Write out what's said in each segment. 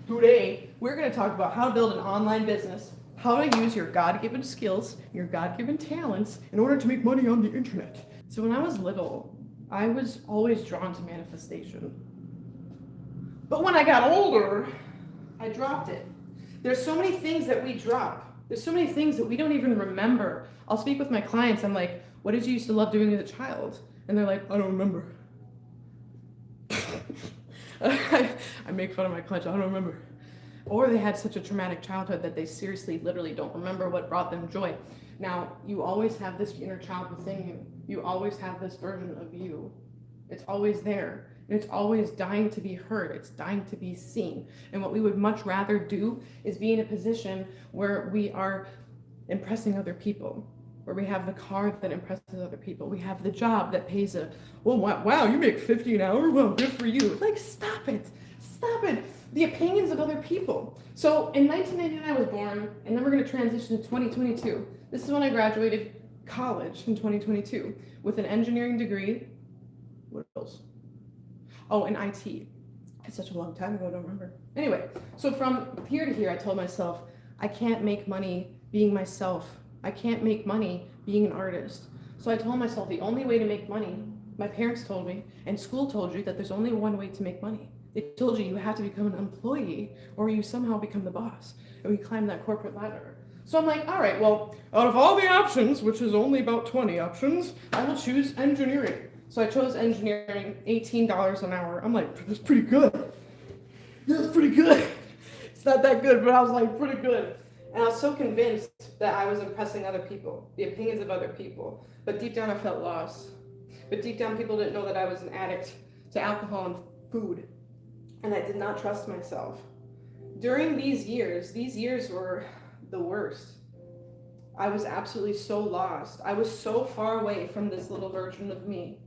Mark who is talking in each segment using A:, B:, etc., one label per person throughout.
A: Today, we're going to talk about how to build an online business, how to use your God-given skills, your God-given talents in order to make money on the internet. So when I was little, I was always drawn to manifestation. But when I got older, I dropped it. There's so many things that we drop. There's so many things that we don't even remember. I'll speak with my clients. I'm like, what did you used to love doing as a child? And they're like, I don't remember. I make fun of my clients, I don't remember. Or they had such a traumatic childhood that they seriously, literally don't remember what brought them joy. Now, you always have this inner child within you. You always have this version of you. It's always there. And it's always dying to be heard. It's dying to be seen. And what we would much rather do is be in a position where we are impressing other people, where we have the car that impresses other people. We have the job that pays well, wow, you make $50 an hour? Well, good for you. Like, stop it. Stop it. The opinions of other people. So in 1999, I was born, and then we're going to transition to 2022. This is when I graduated college in 2022 with an engineering degree. What else? Oh, in IT. It's such a long time ago, I don't remember. Anyway, so from here to here, I told myself, I can't make money being myself. I can't make money being an artist. So I told myself the only way to make money, my parents told me, and school told you that there's only one way to make money. They told you have to become an employee or you somehow become the boss and we climb that corporate ladder. So I'm like, all right, well, out of all the options, which is only about 20 options, I will choose engineering. So I chose engineering, $18 an hour. I'm like, that's pretty good. That's pretty good. It's not that good, but I was like, pretty good. And I was so convinced that I was impressing other people, the opinions of other people. But deep down, I felt lost. But deep down, people didn't know that I was an addict to alcohol and food. And I did not trust myself. During these years were the worst. I was absolutely so lost. I was so far away from this little version of me.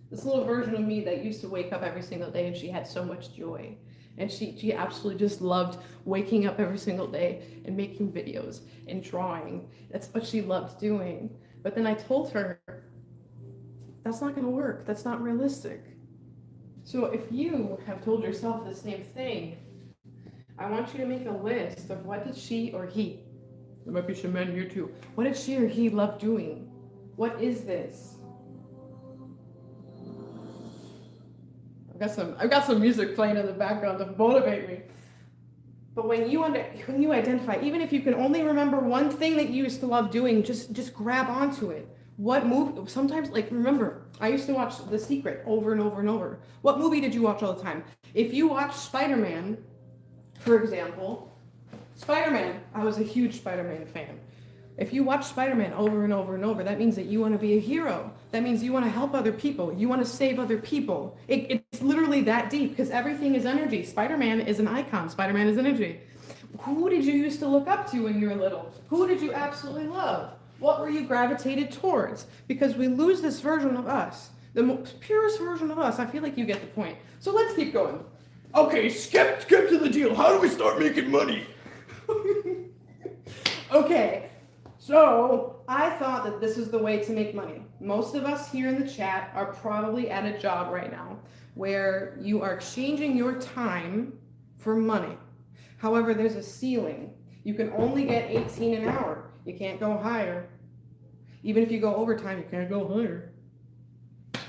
A: This little version of me that used to wake up every single day and she had so much joy. And she absolutely just loved waking up every single day and making videos and drawing. That's what she loved doing. But then I told her, that's not gonna work. That's not realistic. So if you have told yourself the same thing, I want you to make a list of what did she or he, there might be some men here too, what did she or he love doing? What is this? I've got some music playing in the background to motivate me. But when you identify, even if you can only remember one thing that you used to love doing, just grab onto it. What movie? Sometimes, like, remember, I used to watch The Secret over and over and over. What movie did you watch all the time? If you watch Spider-Man, for example, Spider-Man, I was a huge Spider-Man fan. If you watch Spider-Man over and over and over, that means that you want to be a hero. That means you want to help other people. You want to save other people. It's literally that deep because everything is energy. Spider-Man is an icon. Spider-Man is energy. Who did you used to look up to when you were little? Who did you absolutely love? What were you gravitated towards? Because we lose this version of us, the most purest version of us. I feel like you get the point. So let's keep going. Okay, skip to the deal. How do we start making money? Okay, so I thought that this is the way to make money. Most of us here in the chat are probably at a job right now where you are exchanging your time for money. However, there's a ceiling. You can only get 18 an hour. You can't go higher. Even if you go overtime, you can't go higher.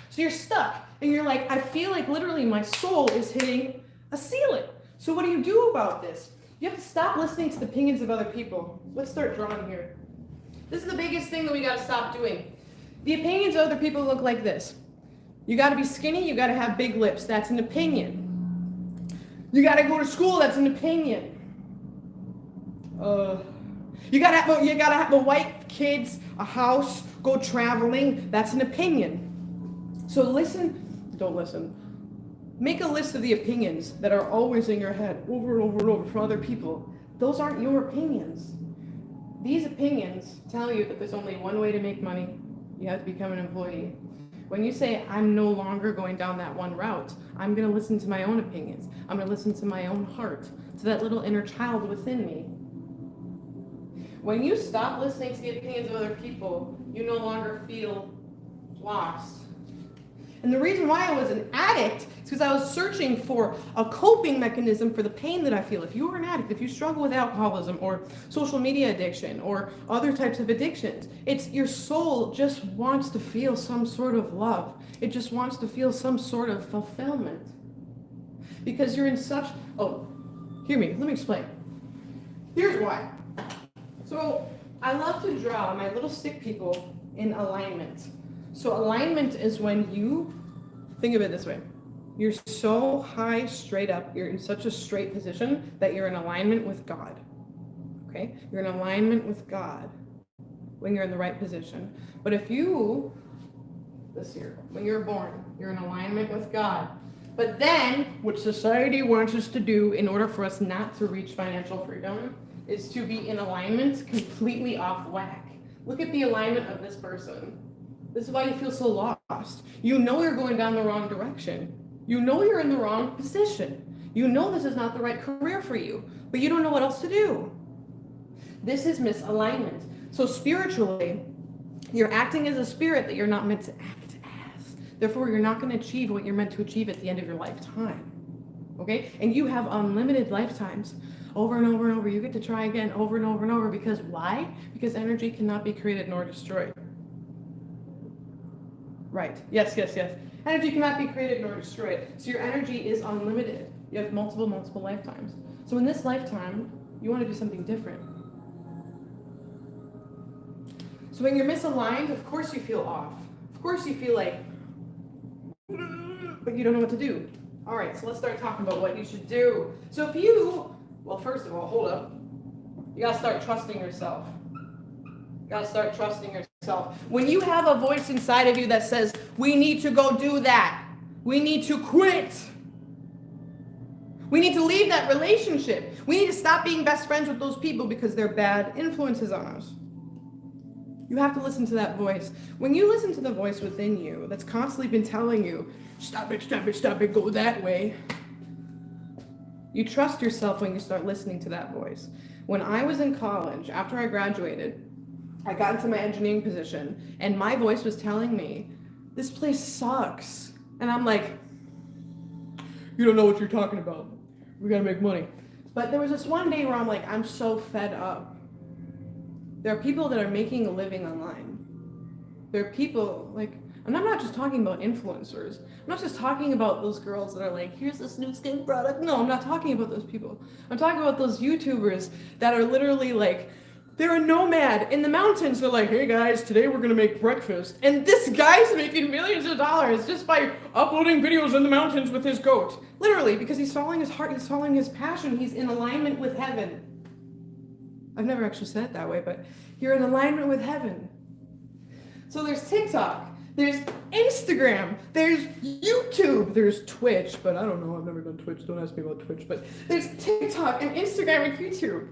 A: So you're stuck. And you're like, I feel like literally my soul is hitting a ceiling. So what do you do about this? You have to stop listening to the opinions of other people. Let's start drawing here. This is the biggest thing that we got to stop doing. The opinions of other people look like this. You got to be skinny. You got to have big lips. That's an opinion. You got to go to school. That's an opinion. You gotta have the white kids, a house, go traveling. That's an opinion. So don't listen. Make a list of the opinions that are always in your head over and over and over from other people. Those aren't your opinions. These opinions tell you that there's only one way to make money. You have to become an employee. When you say, I'm no longer going down that one route, I'm gonna listen to my own opinions. I'm gonna listen to my own heart, to that little inner child within me. When you stop listening to the opinions of other people, you no longer feel lost. And the reason why I was an addict is because I was searching for a coping mechanism for the pain that I feel. If you are an addict, if you struggle with alcoholism or social media addiction or other types of addictions, it's your soul just wants to feel some sort of love. It just wants to feel some sort of fulfillment. Because you're in such, hear me, let me explain. Here's why. So I love to draw my little stick people in alignment. So alignment is when you, think of it this way. You're so high, straight up, you're in such a straight position that you're in alignment with God. Okay? You're in alignment with God when you're in the right position. But if you, when you're born, you're in alignment with God. But then, what society wants us to do in order for us not to reach financial freedom is to be in alignment completely off whack. Look at the alignment of this person. This is why you feel so lost. You know you're going down the wrong direction. You know you're in the wrong position. You know this is not the right career for you, but you don't know what else to do. This is misalignment. So spiritually, you're acting as a spirit that you're not meant to act as. Therefore, you're not going to achieve what you're meant to achieve at the end of your lifetime. Okay? And you have unlimited lifetimes. Over and over and over. You get to try again over and over and over. Because why? Because energy cannot be created nor destroyed. Right. Yes. Energy cannot be created nor destroyed. So your energy is unlimited. You have multiple lifetimes. So in this lifetime, you want to do something different. So when you're misaligned, of course you feel off. Of course you feel like, but you don't know what to do. All right, so let's start talking about what you should do. So if you, well, first of all, hold up. You got to start trusting yourself. You got to start trusting yourself. When you have a voice inside of you that says, we need to go do that. We need to quit. We need to leave that relationship. We need to stop being best friends with those people because they're bad influences on us. You have to listen to that voice. When you listen to the voice within you that's constantly been telling you, stop it, go that way. You trust yourself when you start listening to that voice. When I was in college, after I graduated, I got into my engineering position and my voice was telling me, this place sucks. And I'm like, you don't know what you're talking about. We gotta make money. But there was this one day where I'm like, I'm so fed up. There are people that are making a living online. There are people like, and I'm not just talking about influencers. I'm not just talking about those girls that are like, here's this new skin product. No, I'm not talking about those people. I'm talking about those YouTubers that are literally like, they're a nomad in the mountains. They're like, hey guys, today we're gonna make breakfast. And this guy's making millions of dollars just by uploading videos in the mountains with his goat. Literally, because he's following his heart, he's following his passion, he's in alignment with heaven. I've never actually said it that way, but you're in alignment with heaven. So there's TikTok, there's Instagram, there's YouTube, there's Twitch, but I don't know, I've never done Twitch, don't ask me about Twitch, but there's TikTok and Instagram and YouTube.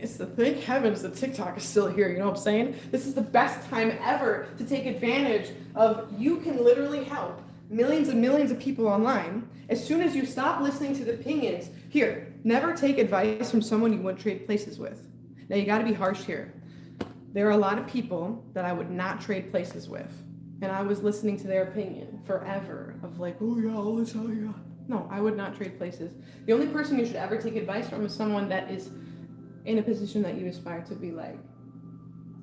A: It's the thank heavens that TikTok is still here, you know what I'm saying? This is the best time ever to take advantage of, you can literally help millions and millions of people online as soon as you stop listening to the opinions. Here, never take advice from someone you wouldn't trade places with. Now you gotta be harsh here. There are a lot of people that I would not trade places with. And I was listening to their opinion forever of like, oh yeah, all this, oh yeah. No, I would not trade places. The only person you should ever take advice from is someone that is in a position that you aspire to be like.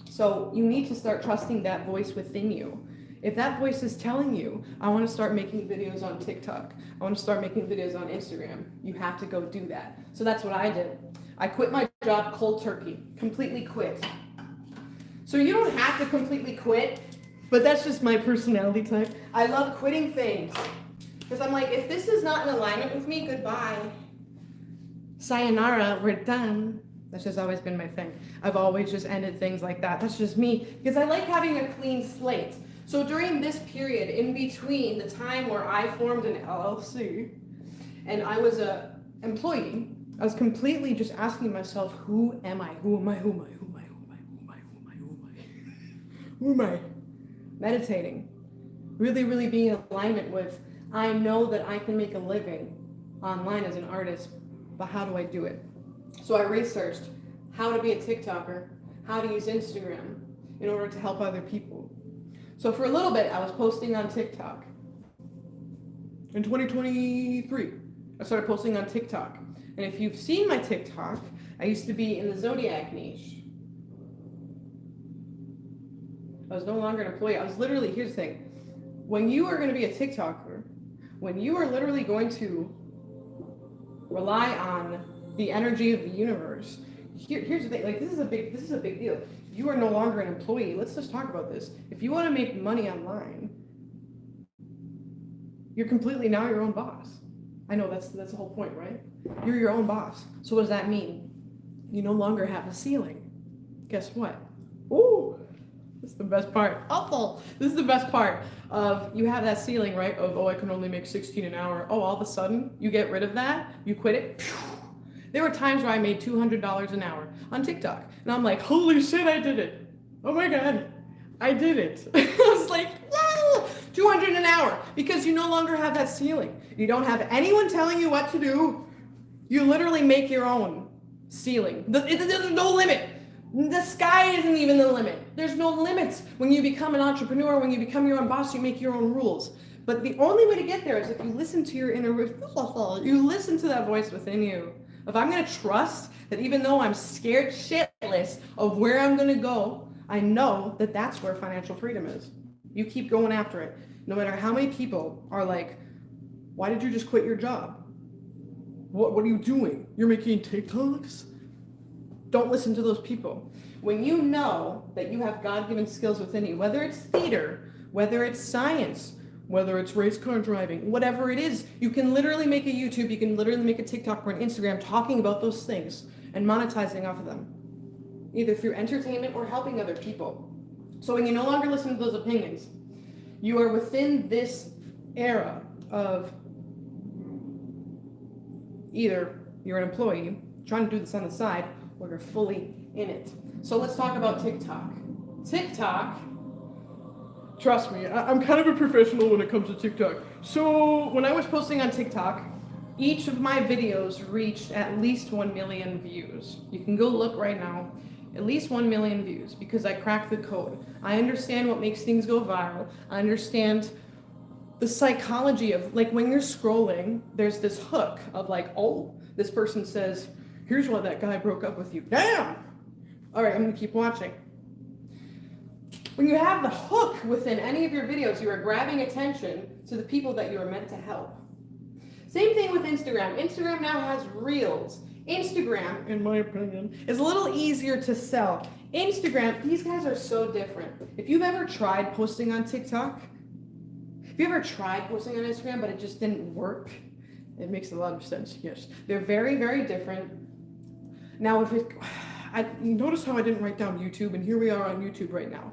A: So you need to start trusting that voice within you. If that voice is telling you, I want to start making videos on TikTok, I want to start making videos on Instagram, you have to go do that. So that's what I did. I quit my job cold turkey, completely quit. So you don't have to completely quit, but that's just my personality type. I love quitting things. Because I'm like, if this is not in alignment with me, goodbye. Sayonara, we're done. That's just always been my thing. I've always just ended things like that. That's just me. Because I like having a clean slate. So during this period, in between the time where I formed an LLC and I was an employee, I was completely just asking myself, who am I? Who am I? Who am I? Who am I? Who am I? Who am I? Who am I? Who am I? Who am I? Meditating. Really, really being in alignment with, I know that I can make a living online as an artist, but how do I do it? So I researched how to be a TikToker, how to use Instagram in order to help other people. So for a little bit, I was posting on TikTok. in 2023, I started posting on TikTok. And if you've seen my TikTok, I used to be in the Zodiac niche. I was no longer an employee. I was literally, here's the thing. When you are going to be a TikToker, when you are literally going to rely on the energy of the universe, here's the thing, like this is a big deal. You are no longer an employee. Let's just talk about this. If you want to make money online, you're completely now your own boss. I know that's the whole point, right? You're your own boss. So what does that mean? You no longer have a ceiling. Guess what? Ooh, this is the best part. Awful. This is the best part of you have that ceiling, right? Of, oh, I can only make 16 an hour. Oh, all of a sudden you get rid of that, you quit it. There were times where I made $200 an hour on TikTok. And I'm like, holy shit, I did it. Oh my God, I did it. I was like, wow, 200 an hour, because you no longer have that ceiling. You don't have anyone telling you what to do. You literally make your own ceiling. There's no limit. The sky isn't even the limit. There's no limits. When you become an entrepreneur, when you become your own boss, you make your own rules. But the only way to get there is if you listen to your inner, you listen to that voice within you. If I'm going to trust that even though I'm scared shitless of where I'm going to go, I know that that's where financial freedom is. You keep going after it. No matter how many people are like, why did you just quit your job? What are you doing? You're making TikToks? Don't listen to those people. When you know that you have God-given skills within you, whether it's theater, whether it's science, whether it's race car driving, whatever it is, you can literally make a YouTube, you can literally make a TikTok or an Instagram talking about those things and monetizing off of them, either through entertainment or helping other people. So when you no longer listen to those opinions, you are within this era of either you're an employee trying to do this on the side, or you're fully in it. So let's talk about TikTok. TikTok, trust me, I'm kind of a professional when it comes to TikTok. So when I was posting on TikTok, each of my videos reached at least 1 million views. You can go look right now, at least 1 million views, because I cracked the code. I understand what makes things go viral. I understand the psychology of, like, when you're scrolling, there's this hook of like, oh, this person says, here's why that guy broke up with you. Damn! All right, I'm gonna keep watching. When you have the hook within any of your videos, you are grabbing attention to the people that you are meant to help. Same thing with Instagram. Instagram now has Reels. Instagram, in my opinion, is a little easier to sell. Instagram, these guys are so different. If you've ever tried posting on TikTok, if you ever tried posting on Instagram, but it just didn't work, it makes a lot of sense, yes. They're very, very different. Now, you notice how I didn't write down YouTube, and here we are on YouTube right now.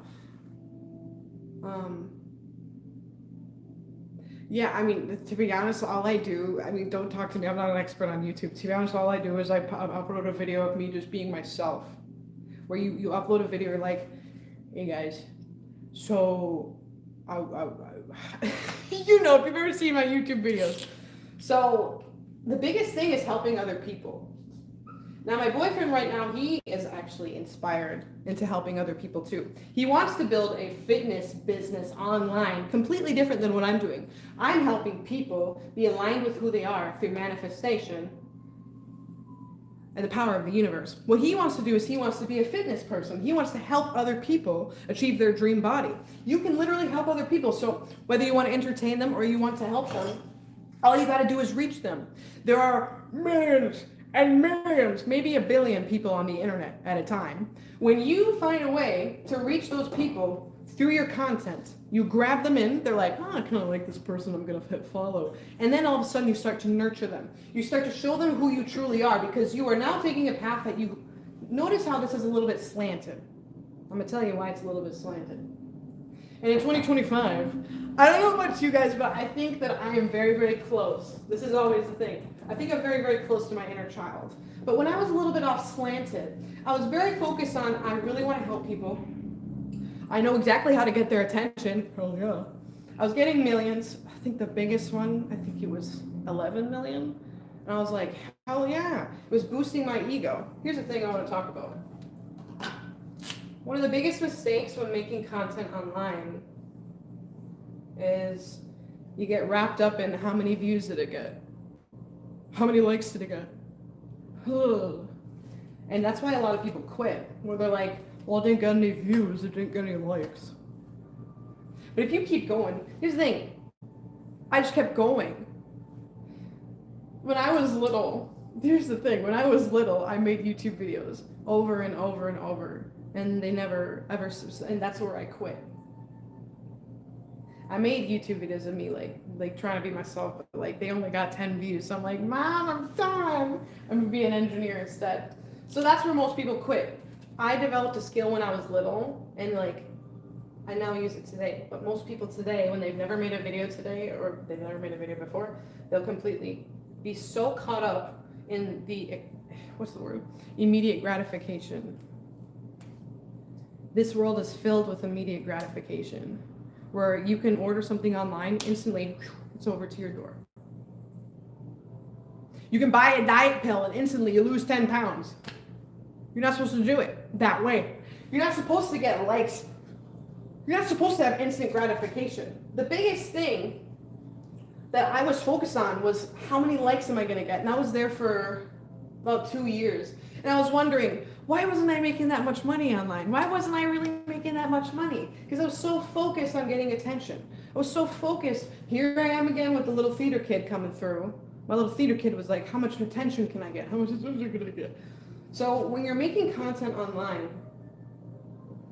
A: Yeah, I mean, to be honest, all I do, I mean, don't talk to me, I'm not an expert on YouTube. To be honest, all I do is I upload a video of me just being myself. Where you upload a video, you're like, hey guys, so, you know, if you've ever seen my YouTube videos. So, the biggest thing is helping other people. Now, my boyfriend right now, he is actually inspired into helping other people too. He wants to build a fitness business online, completely different than what I'm doing. I'm helping people be aligned with who they are through manifestation and the power of the universe. What he wants to do is he wants to be a fitness person. He wants to help other people achieve their dream body. You can literally help other people. So whether you want to entertain them or you want to help them, all you got to do is reach them. There are millions and millions, maybe 1 billion people on the internet at a time. When you find a way to reach those people through your content, you grab them in, they're like, oh, I kind of like this person, I'm going to hit follow. And then all of a sudden you start to nurture them. You start to show them who you truly are, because you are now taking a path that you, notice how this is a little bit slanted. I'm going to tell you why it's a little bit slanted. And in 2025, I don't know about you guys, but I think that I am very, very close. This is always the thing. I think I'm very, very close to my inner child. But when I was a little bit off slanted, I was very focused on, I really want to help people. I know exactly how to get their attention. Hell yeah. I was getting millions. I think the biggest one, I think it was 11 million. And I was like, hell yeah. It was boosting my ego. Here's the thing I want to talk about. One of the biggest mistakes when making content online is You get wrapped up in how many views did it get? How many likes did it get? Ugh. And that's why a lot of people quit, where they're like, well, it didn't get any views, it didn't get any likes. But if you keep going, here's the thing, I just kept going. When I was little, here's the thing, when I was little, I made YouTube videos over and over and over, and they never ever, and that's where I quit. I made YouTube videos of me like trying to be myself, but like they only got 10 views. So I'm like, Mom, I'm done. I'm gonna be an engineer instead. So that's where most people quit. I developed a skill when I was little, and like I now use it today. But most people today, when they've never made a video today, or they've never made a video before, they'll completely be so caught up in the, what's the word? Immediate gratification. This world is filled with immediate gratification, where you can order something online, instantly it's over to your door. You can buy a diet pill and instantly you lose 10 pounds. You're not supposed to do it that way. You're not supposed to get likes. You're not supposed to have instant gratification. The biggest thing that I was focused on was how many likes am I gonna get? And I was there for about 2 years. And I was wondering, why wasn't I making that much money online? Why wasn't I really making that much money? Because I was so focused on getting attention. I was so focused. Here I am again with the little theater kid coming through. My little theater kid was like, how much attention can I get? How much attention can I get? So when you're making content online,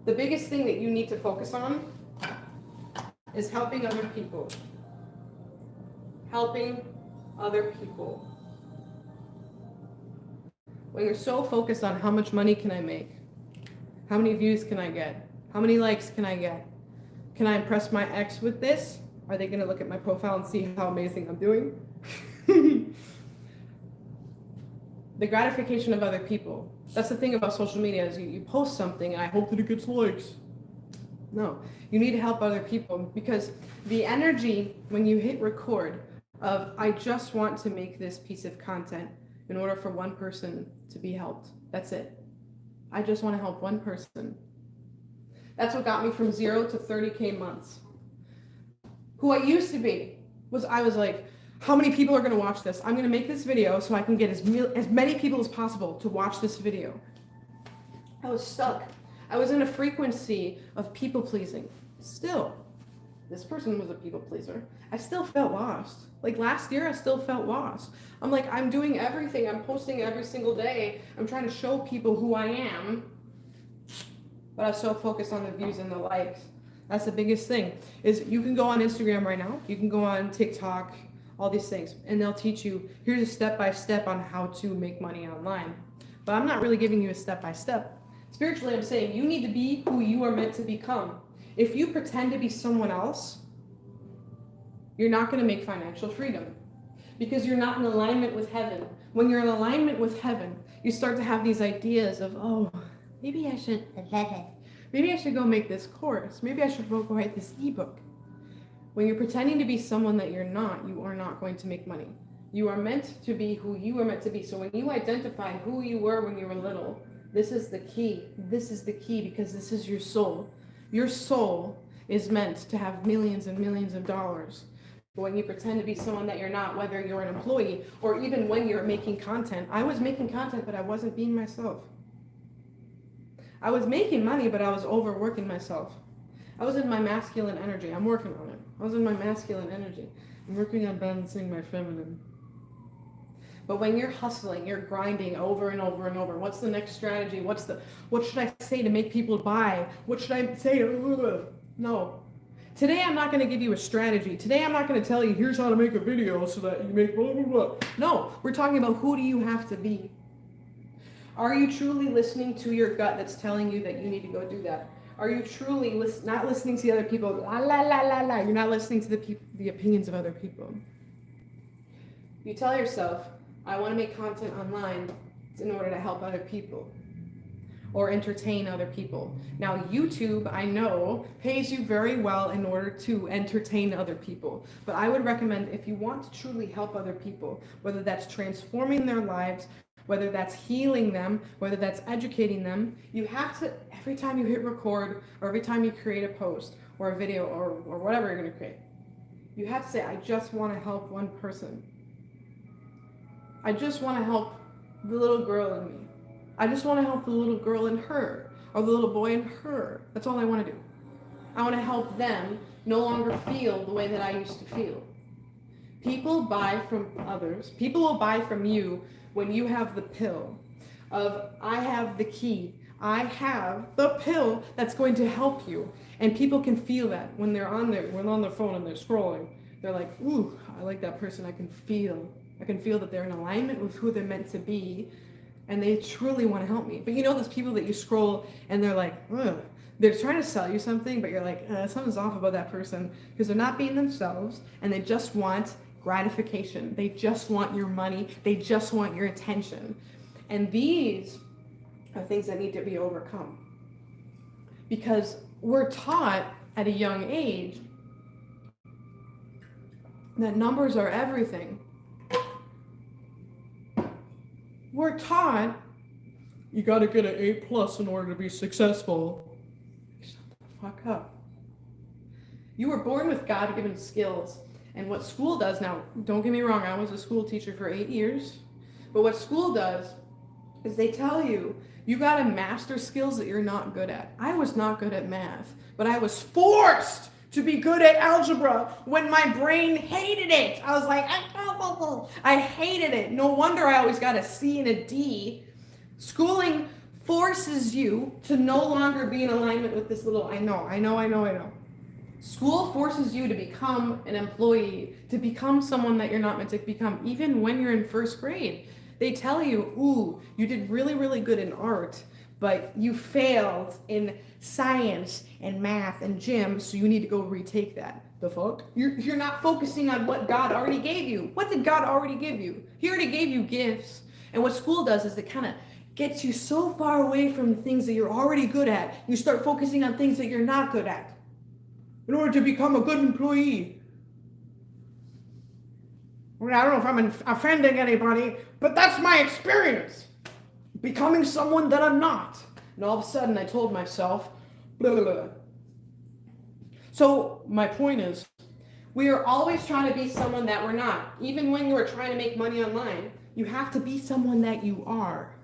A: the biggest thing that you need to focus on is helping other people. Helping other people. When you're so focused on how much money can I make? How many views can I get? How many likes can I get? Can I impress my ex with this? Are they going to look at my profile and see how amazing I'm doing? The gratification of other people. That's the thing about social media, is you post something and I hope that it gets likes. No, you need to help other people, because the energy when you hit record of, I just want to make this piece of content in order for one person to be helped. That's it. I just want to help one person. That's what got me from 0 to 30K months. Who I used to be was, I was like, how many people are going to watch this? I'm going to make this video so I can get as many people as possible to watch this video. I was stuck. I was in a frequency of people pleasing. Still, this person was a people pleaser. I still felt lost. Like last year, I still felt lost. I'm like, I'm doing everything. I'm posting every single day. I'm trying to show people who I am. But I was so focused on the views and the likes. That's the biggest thing, is you can go on Instagram right now. You can go on TikTok, all these things, and they'll teach you, here's a step-by-step on how to make money online. But I'm not really giving you a step-by-step. Spiritually, I'm saying you need to be who you are meant to become. If you pretend to be someone else, you're not going to make financial freedom, because you're not in alignment with heaven. When you're in alignment with heaven, you start to have these ideas of, oh, maybe I should go make this course. Maybe I should go write this ebook. When you're pretending to be someone that you're not, you are not going to make money. You are meant to be who you are meant to be. So when you identify who you were when you were little, this is the key. This is the key, because this is your soul. Your soul is meant to have millions and millions of dollars. But when you pretend to be someone that you're not, whether you're an employee or even when you're making content, I was making content, but I wasn't being myself. I was making money, but I was overworking myself. I was in my masculine energy. I'm working on it. I was in my masculine energy. I'm working on balancing my feminine. But when you're hustling, you're grinding over and over and over. What's the next strategy? What should I say to make people buy? What should I say? No. Today I'm not going to give you a strategy. Today I'm not going to tell you, here's how to make a video so that you make blah, blah, blah. No, we're talking about, who do you have to be? Are you truly listening to your gut that's telling you that you need to go do that? Are you truly not listening to the other people? La, la, la, la, la. You're not listening to the opinions of other people. You tell yourself, I want to make content online in order to help other people or entertain other people. Now, YouTube, I know, pays you very well in order to entertain other people. But I would recommend, if you want to truly help other people, whether that's transforming their lives, whether that's healing them, whether that's educating them, you have to, every time you hit record, or every time you create a post or a video or whatever you're going to create, You have to say, I just want to help one person. I just want to help the little girl in me. I just want to help the little girl in her, or the little boy in her. That's all I want to do. I want to help them no longer feel the way that I used to feel. People buy from others. People will buy from you when you have the pill of, I have the key. I have the pill that's going to help you. And people can feel that when they're on their phone and they're scrolling. They're like, ooh, I like that person. I can feel that they're in alignment with who they're meant to be. And they truly want to help me. But you know those people that you scroll and they're like, ugh. They're trying to sell you something, but you're like, something's off about that person, because they're not being themselves and they just want gratification. They just want your money. They just want your attention. And these are things that need to be overcome, because we're taught at a young age that numbers are everything. We're taught you got to get an A+ in order to be successful. Shut the fuck up. You were born with God-given skills. And what school does now, don't get me wrong, I was a school teacher for 8 years. But what school does is they tell you, you got to master skills that you're not good at. I was not good at math, but I was forced to be good at algebra when my brain hated it. I was like, I hated it. No wonder I always got a C and a D. Schooling forces you to no longer be in alignment with this little, I know. School forces you to become an employee, to become someone that you're not meant to become, even when you're in first grade. They tell you, ooh, you did really, really good in art, but you failed in science and math and gym, so you need to go retake that. The fuck? You're not focusing on what God already gave you. What did God already give you? He already gave you gifts. And what school does is it kind of gets you so far away from the things that you're already good at. You start focusing on things that you're not good at in order to become a good employee. Well, I don't know if I'm offending anybody, but that's my experience. Becoming someone that I'm not. And all of a sudden I told myself, blah, blah, blah. So my point is, we are always trying to be someone that we're not. Even when you are trying to make money online, you have to be someone that you are.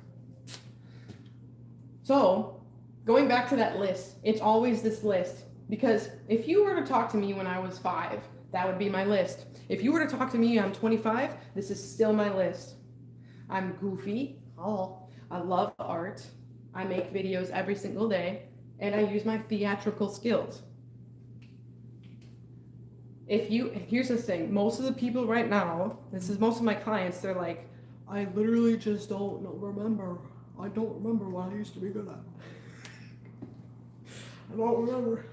A: So going back to that list, it's always this list. Because if you were to talk to me when I was 5, that would be my list. If you were to talk to me, I'm 25, this is still my list. I'm goofy. I love art. I make videos every single day, and I use my theatrical skills. Here's the thing, most of the people right now, this is most of my clients, they're like, I literally just don't remember. I don't remember what I used to be good at. I don't remember.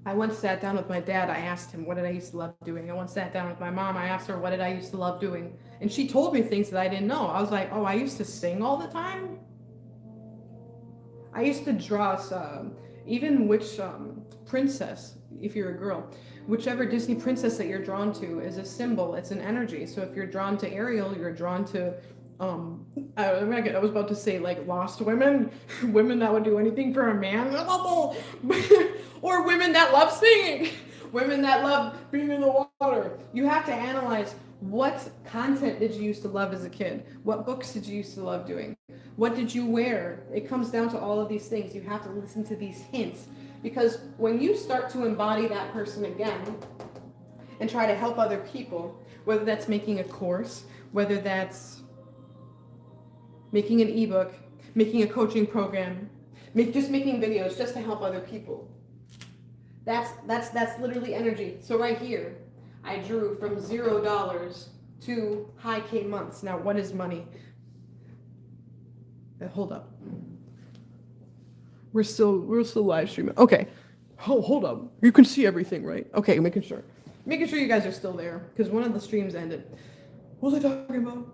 A: I once sat down with my dad. I asked him, what did I used to love doing? I once sat down with my mom. I asked her, what did I used to love doing? And she told me things that I didn't know. I was like, oh, I used to sing all the time? I used to draw even which princess, if you're a girl, whichever Disney princess that you're drawn to is a symbol. It's an energy. So if you're drawn to Ariel, you're drawn to I was about to say like lost women, women that would do anything for a man, or women that love singing, women that love being in the water. You have to analyze, what content did you used to love as a kid? What books did you used to love doing? What did you wear? It comes down to all of these things. You have to listen to these hints, because when you start to embody that person again and try to help other people, whether that's making a course, whether that's making an ebook, making a coaching program, just making videos just to help other people. That's literally energy. So right here, I drew from $0 to high K months. Now, what is money? Hold up. We're still live streaming. Okay. Hold up. You can see everything, right? Okay, making sure you guys are still there, because one of the streams ended. What was I talking about?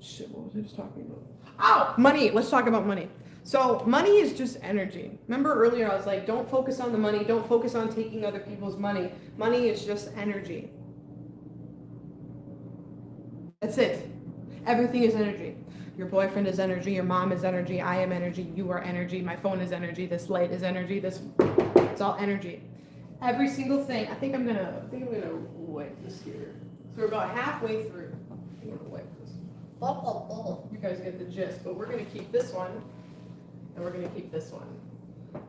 A: Shit, what was I just talking about? Oh, money. Let's talk about money. So money is just energy. Remember earlier I was like, don't focus on the money. Don't focus on taking other people's money. Money is just energy. That's it. Everything is energy. Your boyfriend is energy. Your mom is energy. I am energy. You are energy. My phone is energy. This light is energy. It's all energy. Every single thing. I think I'm gonna wipe this here. So we're about halfway through. I'm gonna wipe this. You guys get the gist, but we're gonna keep this one, and we're gonna keep this one.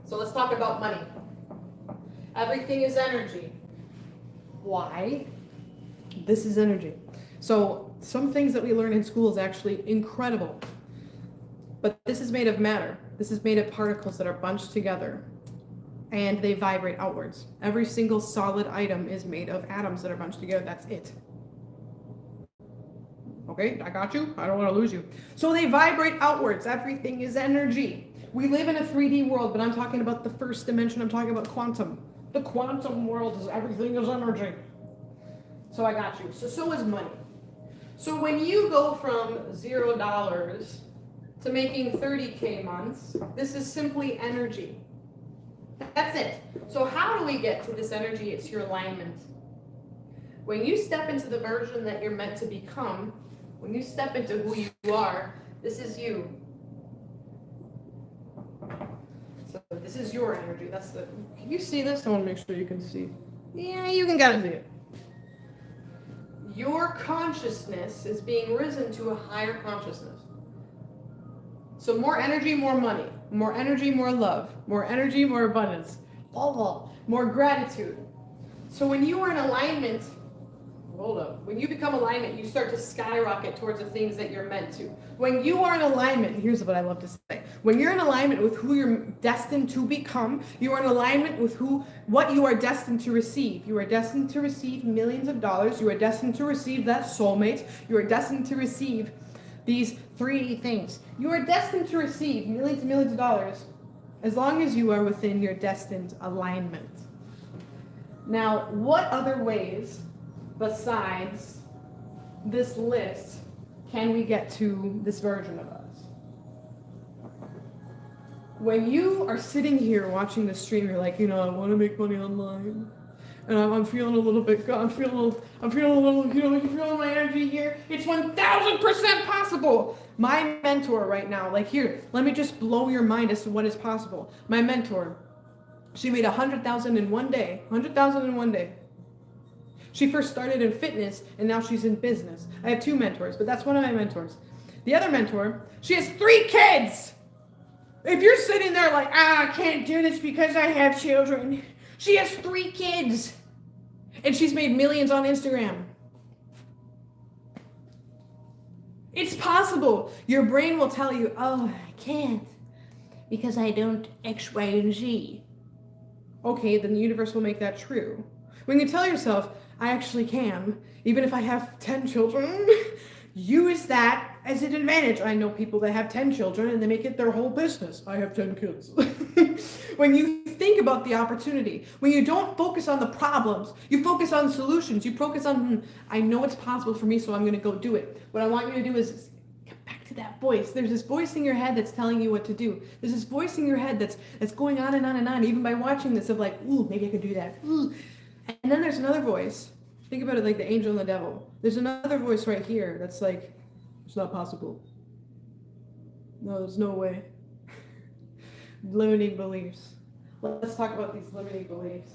A: So let's talk about money. Everything is energy. Why? This is energy. So some things that we learn in school is actually incredible. But this is made of matter. This is made of particles that are bunched together and they vibrate outwards. Every single solid item is made of atoms that are bunched together. That's it. Okay, I got you. I don't want to lose you. So they vibrate outwards. Everything is energy. We live in a 3D world, but I'm talking about the first dimension. I'm talking about quantum. The quantum world is everything is energy. So I got you. So is money. So when you go from $0 to making 30K months, this is simply energy. That's it. So how do we get to this energy? It's your alignment. When you step into the version that you're meant to become, when you step into who you are, this is you. So this is your energy. Can you see this? I want to make sure you can see. Yeah, you can kind of see it. Your consciousness is being risen to a higher consciousness. So more energy, more money. More energy, more love. More energy, more abundance. More gratitude. So when you are in alignment, when you become alignment, you start to skyrocket towards the things that you're meant to. When you are in alignment, here's what I love to say. When you're in alignment with who you're destined to become, you are in alignment with what you are destined to receive. You are destined to receive millions of dollars. You are destined to receive that soulmate. You are destined to receive these 3 things. You are destined to receive millions and millions of dollars as long as you are within your destined alignment. Now, what other ways besides this list can we get to this version of us? When you are sitting here watching the stream, you're like, I want to make money online. And I'm feeling a little bit, I'm feeling a little, you feeling my energy here? It's 1000% possible. My mentor right now, here, let me just blow your mind as to what is possible. My mentor, she made 100,000 in one day. 100,000 in one day. She first started in fitness and now she's in business. I have 2 mentors, but that's one of my mentors. The other mentor, she has 3 kids. If you're sitting there like, I can't do this because I have children. She has 3 kids. And she's made millions on Instagram. It's possible. Your brain will tell you, I can't because I don't X, Y, and Z. Okay, then the universe will make that true. When you tell yourself, I actually can, even if I have 10 children, use that as an advantage. I know people that have 10 children and they make it their whole business. I have 10 kids. When you think about the opportunity, when you don't focus on the problems, you focus on solutions. You focus on, I know it's possible for me, so I'm going to go do it. What I want you to do is get back to that voice. There's this voice in your head that's telling you what to do. There's this voice in your head that's going on and on and on, even by watching this of like, ooh, maybe I could do that. Ooh. And then there's another voice. Think about it like the angel and the devil. There's another voice right here that's like, it's not possible. No, there's no way. Limiting beliefs. Let's talk about these limiting beliefs.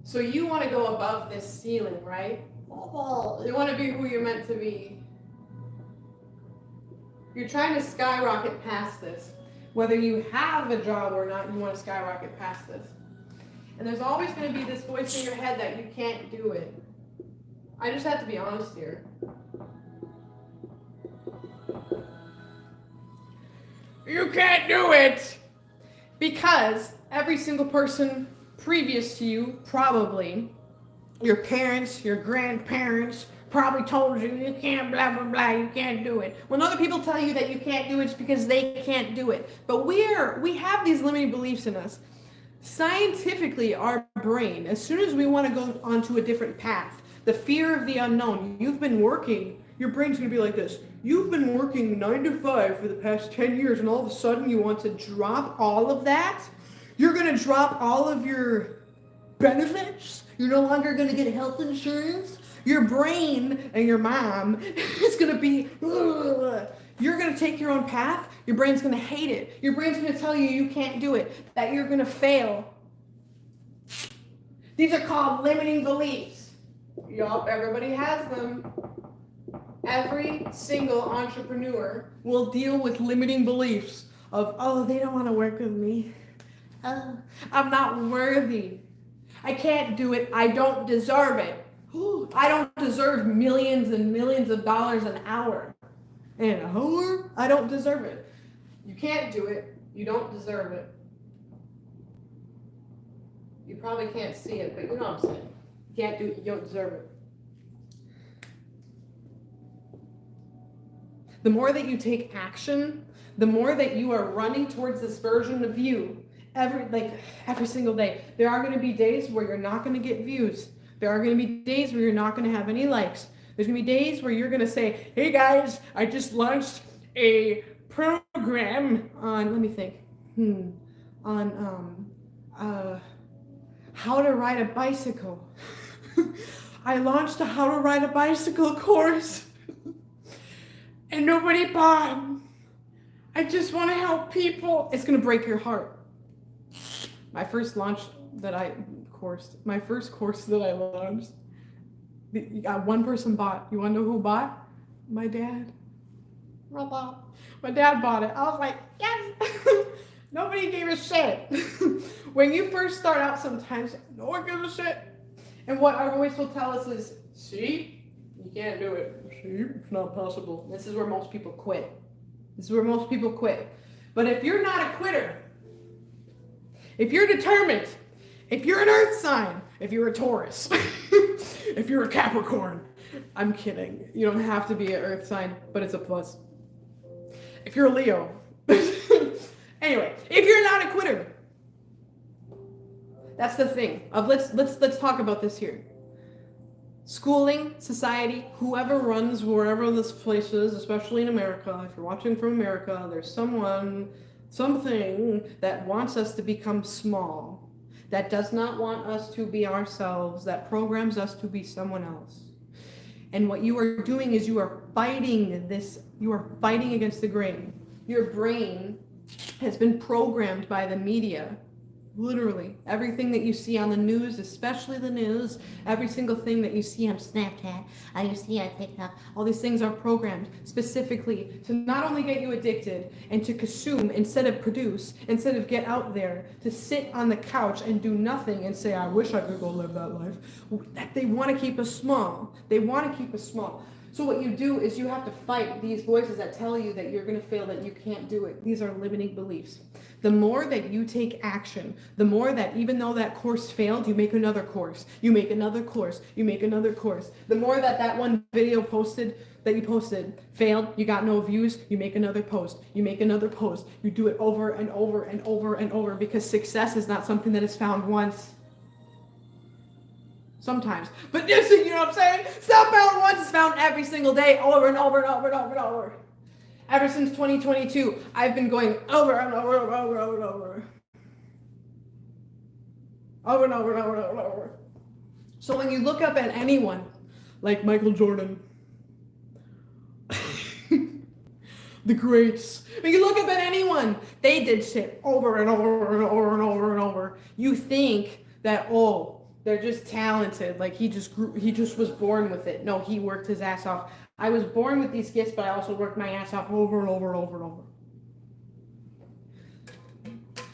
A: So you want to go above this ceiling, right? You want to be who you're meant to be. You're trying to skyrocket past this. Whether you have a job or not, you want to skyrocket past this. And there's always going to be this voice in your head that you can't do it. I just have to be honest here. You can't do it! Because every single person previous to you, probably, your parents, your grandparents, probably told you, you can't blah, blah, blah, you can't do it. When other people tell you that you can't do it, it's because they can't do it. But we have these limiting beliefs in us. Scientifically, our brain, as soon as we want to go onto a different path, the fear of the unknown, you've been working, your brain's going to be like this. You've been working 9 to 5 for the past 10 years, and all of a sudden you want to drop all of that? You're going to drop all of your benefits? You're no longer going to get health insurance? Your brain and your mom is going to be, ugh. You're going to take your own path. Your brain's going to hate it. Your brain's going to tell you you can't do it, that you're going to fail. These are called limiting beliefs. Yup, everybody has them. Every single entrepreneur will deal with limiting beliefs of, oh, they don't want to work with me. I'm not worthy. I can't do it. I don't deserve it. I don't deserve millions and millions of dollars an hour. An hour? I don't deserve it. You can't do it. You don't deserve it. You probably can't see it, but you know what I'm saying. You can't do it. You don't deserve it. The more that you take action, the more that you are running towards this version of you every single day. There are going to be days where you're not going to get views. There are going to be days where you're not going to have any likes. There's going to be days where you're going to say, hey guys, I just launched a program on, let me think, on how to ride a bicycle. I launched a how to ride a bicycle course and nobody bought. I just want to help people. It's going to break your heart. My first course that I launched, one person bought. You want to know who bought? My dad. My dad bought it. I was like, yes. Nobody gave a shit. When you first start out, sometimes no one gives a shit. And what our voice will tell us is, see, you can't do it. See, it's not possible. This is where most people quit. But if you're not a quitter, if you're determined, if you're an earth sign, if you're a Taurus, if you're a Capricorn, I'm kidding. You don't have to be an earth sign, but it's a plus. If you're a Leo. Anyway, if you're not a quitter, that's the thing. Let's talk about this here. Schooling, society, whoever runs wherever this place is, especially in America, if you're watching from America, there's something that wants us to become small, that does not want us to be ourselves, that programs us to be someone else. And what you are doing is you are fighting against the grain. Your brain has been programmed by the media. Literally, everything that you see on the news, especially the news, every single thing that you see on Snapchat, you see on TikTok, all these things are programmed specifically to not only get you addicted and to consume instead of produce, instead of get out there, to sit on the couch and do nothing and say, I wish I could go live that life. They want to keep us small. So what you do is you have to fight these voices that tell you that you're going to fail, that you can't do it. These are limiting beliefs. The more that you take action, the more that even though that course failed, you make another course. You make another course. You make another course. The more that one video that you posted failed, you got no views, you make another post. You make another post. You do it over and over and over and over, because success is not something that is found once. Sometimes. But you know what I'm saying? It's not found once, it's found every single day, over and over and over and over and over. Ever since 2022, I've been going over and over and over and over and over. Over and over and over and over and over. So when you look up at anyone like Michael Jordan, the greats, when you look up at anyone, they did shit over and over and over and over and over. You think that, they're just talented, like he just was born with it. No, he worked his ass off. I was born with these gifts, but I also worked my ass off over and over and over and over.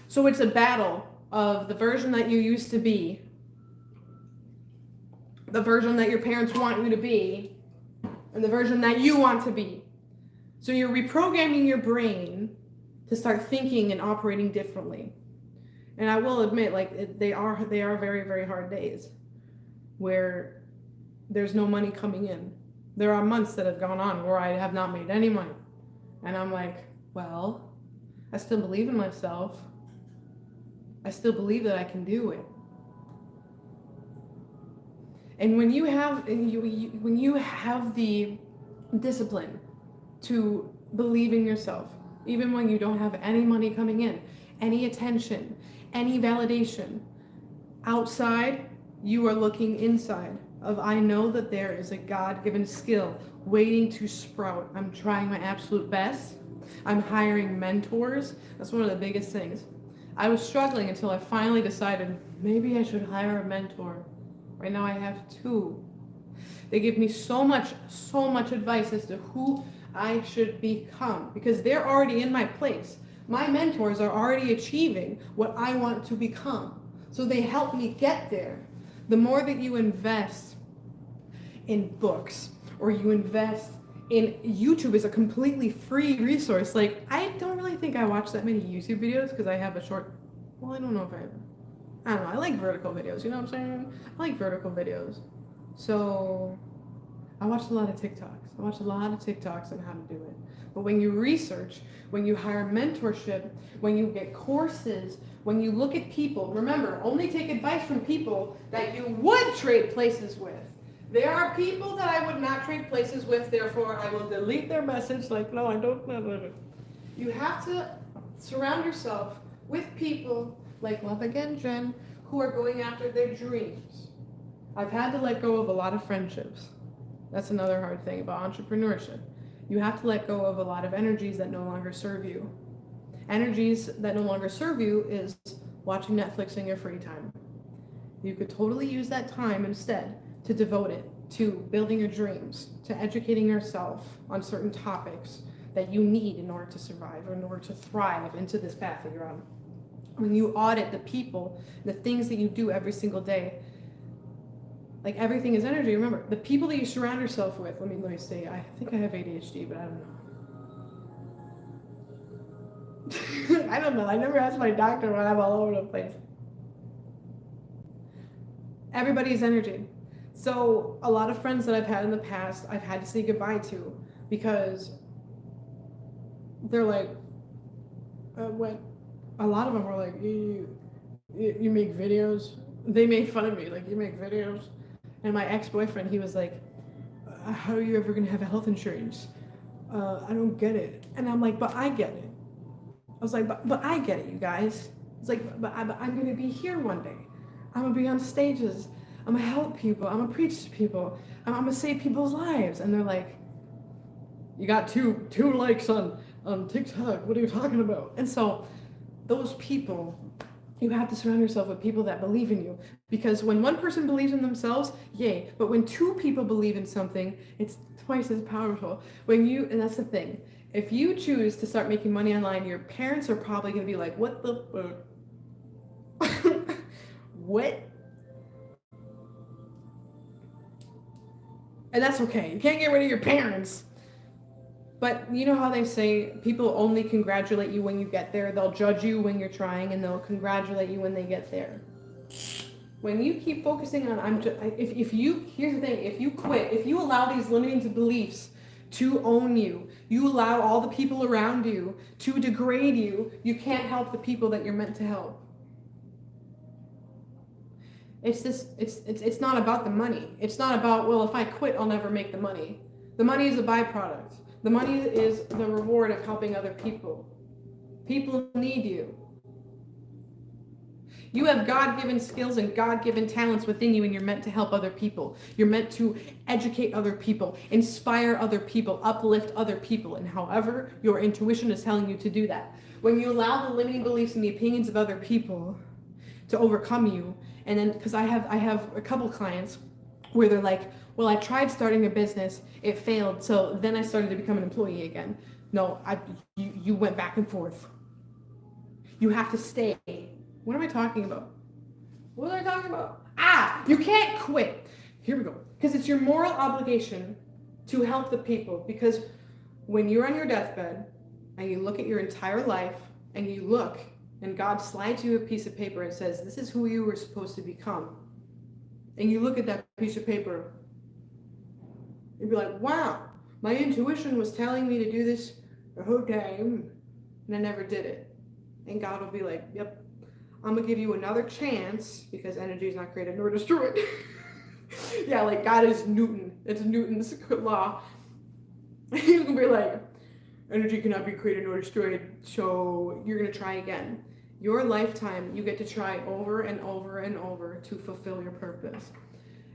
A: So it's a battle of the version that you used to be, the version that your parents want you to be, and the version that you want to be. So you're reprogramming your brain to start thinking and operating differently. And I will admit, they are very, very hard days where there's no money coming in. There are months that have gone on where I have not made any money. And I'm like, well, I still believe in myself. I still believe that I can do it. And when you have the discipline to believe in yourself, even when you don't have any money coming in, any attention, any validation, outside, you are looking inside of, I know that there is a God-given skill waiting to sprout. I'm trying my absolute best. I'm hiring mentors. That's one of the biggest things. I was struggling until I finally decided maybe I should hire a mentor. Right now I have two. They give me so much advice as to who I should become because they're already in my place. My mentors are already achieving what I want to become. So they help me get there. The more that you invest in books or you invest in YouTube is a completely free resource. Like, I don't really think I watch that many YouTube videos because I have a short, well, I don't know if I don't know. I like vertical videos. You know what I'm saying? I like vertical videos. So I watched a lot of TikToks. I watched a lot of TikToks on how to do it. But when you research, when you hire mentorship, when you get courses, when you look at people, remember, only take advice from people that you would trade places with. There are people that I would not trade places with, therefore I will delete their message like, no, I don't know. You have to surround yourself with people like Love Again Jen, who are going after their dreams. I've had to let go of a lot of friendships. That's another hard thing about entrepreneurship. You have to let go of a lot of energies that no longer serve you. Energies that no longer serve you is watching Netflix in your free time. You could totally use that time instead to devote it to building your dreams, to educating yourself on certain topics that you need in order to survive or in order to thrive into this path that you're on. When you audit the people, the things that you do every single day, like everything is energy. Remember, the people that you surround yourself with, let me say, I think I have ADHD, but I don't know. I don't know. I never asked my doctor when I'm all over the place. Everybody's energy. So a lot of friends that I've had in the past, I've had to say goodbye to because they're like, what? A lot of them were like, you make videos. They made fun of me, like, you make videos. And my ex-boyfriend, he was like, how are you ever going to have health insurance? I don't get it. And I'm like, but I get it. I was like, but I get it, you guys. It's like, but I'm going to be here one day. I'm going to be on stages. I'm going to help people. I'm going to preach to people. I'm going to save people's lives. And they're like, you got two likes on TikTok. What are you talking about? And so those people, you have to surround yourself with people that believe in you. Because when one person believes in themselves, yay. But when two people believe in something, it's twice as powerful. And that's the thing. If you choose to start making money online, your parents are probably going to be like, what the fuck? What? And that's okay. You can't get rid of your parents. But you know how they say people only congratulate you when you get there. They'll judge you when you're trying, and they'll congratulate you when they get there. When you keep focusing on here's the thing, if you quit, if you allow these limiting beliefs to own you, you allow all the people around you to degrade you, you can't help the people that you're meant to help. It's not about the money. It's not about, well, if I quit, I'll never make the money. The money is a byproduct. The money is the reward of helping other people. People need you. You have God-given skills and God-given talents within you, and you're meant to help other people. You're meant to educate other people, inspire other people, uplift other people, and however your intuition is telling you to do that. When you allow the limiting beliefs and the opinions of other people to overcome you, and then, because I have a couple clients where they're like, well, I tried starting a business, it failed, so then I started to become an employee again. No, you went back and forth. You have to stay. What am I talking about? What am I talking about? You can't quit. Here we go. Because it's your moral obligation to help the people. Because when you're on your deathbed and you look at your entire life and you look and God slides you a piece of paper and says, this is who you were supposed to become. And you look at that piece of paper, you'd be like, wow, my intuition was telling me to do this the whole time, and I never did it. And God will be like, yep, I'm gonna give you another chance because energy is not created nor destroyed. Yeah, like God is Newton. It's Newton's law. You can be like, energy cannot be created nor destroyed, so you're gonna try again. Your lifetime, you get to try over and over and over to fulfill your purpose.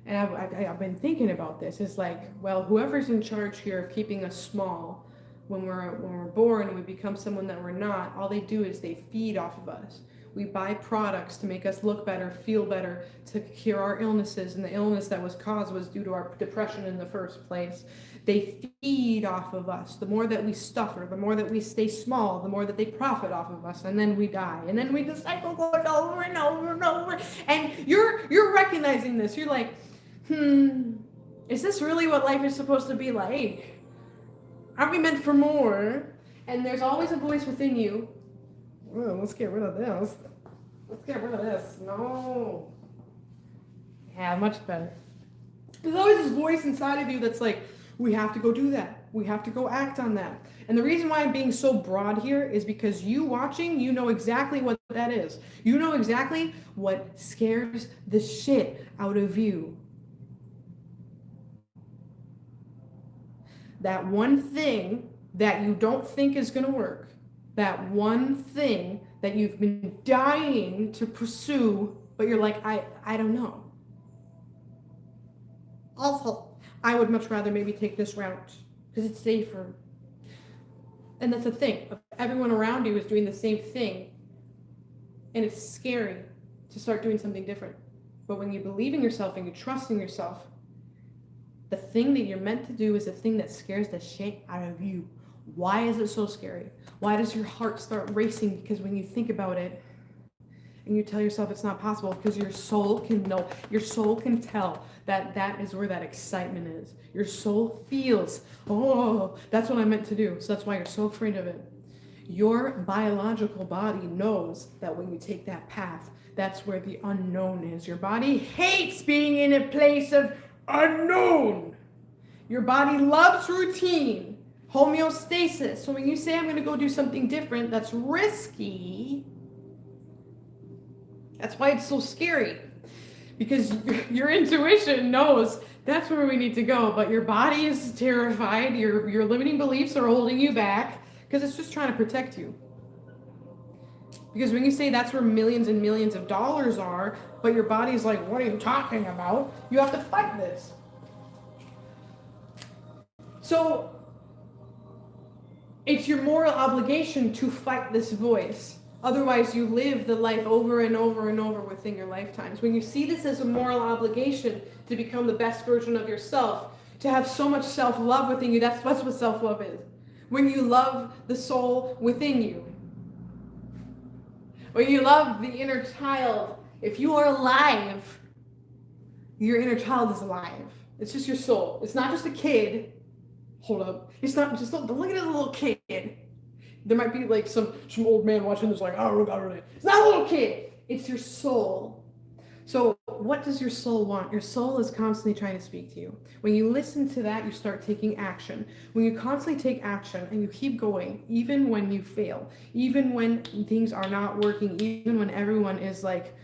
A: And I've been thinking about this. It's like, well, whoever's in charge here of keeping us small, when we're born and we become someone that we're not, all they do is they feed off of us. We buy products to make us look better, feel better, to cure our illnesses, and the illness that was caused was due to our depression in the first place. They feed off of us. The more that we suffer, the more that we stay small, the more that they profit off of us, and then we die. And then the cycle goes over and over and over. And you're recognizing this. You're like, is this really what life is supposed to be like? Aren't we meant for more? And there's always a voice within you. Oh, let's get rid of this. Let's get rid of this. No. Yeah, much better. There's always this voice inside of you that's like, we have to go do that. We have to go act on that. And the reason why I'm being so broad here is because you watching, you know exactly what that is. You know exactly what scares the shit out of you. That one thing that you don't think is going to work. That one thing that you've been dying to pursue, but you're like, I don't know. Also, I would much rather maybe take this route because it's safer. And that's the thing. Everyone around you is doing the same thing. And it's scary to start doing something different. But when you believe in yourself and you trust in yourself, the thing that you're meant to do is the thing that scares the shit out of you. Why is it so scary? Why does your heart start racing? Because when you think about it and you tell yourself it's not possible, because your soul can know, your soul can tell that is where that excitement is. Your soul feels, oh, that's what I'm meant to do. So that's why you're so afraid of it. Your biological body knows that when you take that path, that's where the unknown is. Your body hates being in a place of unknown. Your body loves routine. Homeostasis. So when you say I'm going to go do something different that's risky, that's why it's so scary. Because your intuition knows that's where we need to go, but your body is terrified. Your limiting beliefs are holding you back because it's just trying to protect you. Because when you say that's where millions and millions of dollars are, but your body's like, what are you talking about? You have to fight this. So it's your moral obligation to fight this voice. Otherwise, you live the life over and over and over within your lifetimes. When you see this as a moral obligation to become the best version of yourself, to have so much self-love within you, that's what self-love is. When you love the soul within you. When you love the inner child, if you are alive, your inner child is alive. It's just your soul. It's not just a kid. Hold up. It's not just, don't look at it as a little kid. There might be like some old man watching this like, oh, God, it's not a little kid. It's your soul. So what does your soul want? Your soul is constantly trying to speak to you. When you listen to that, you start taking action. When you constantly take action and you keep going, even when you fail, even when things are not working, even when everyone is like,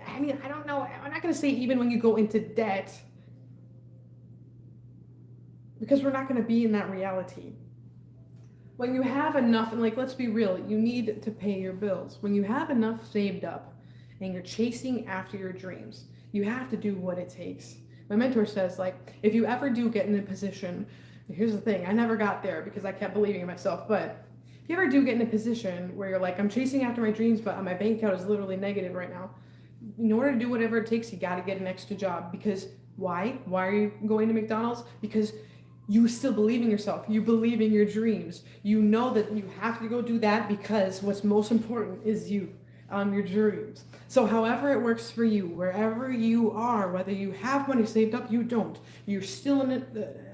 A: I mean, I don't know. I'm not going to say even when you go into debt, because we're not going to be in that reality. When you have enough, and like, let's be real, you need to pay your bills. When you have enough saved up and you're chasing after your dreams, you have to do what it takes. My mentor says, like, if you ever do get in a position, here's the thing, I never got there because I kept believing in myself, but if you ever do get in a position where you're like, I'm chasing after my dreams, but my bank account is literally negative right now, in order to do whatever it takes, you got to get an extra job. Because why? Why are you going to McDonald's? Because you still believe in yourself. You believe in your dreams. You know that you have to go do that because what's most important is you, your dreams. So however it works for you, wherever you are, whether you have money saved up, you don't, you're still an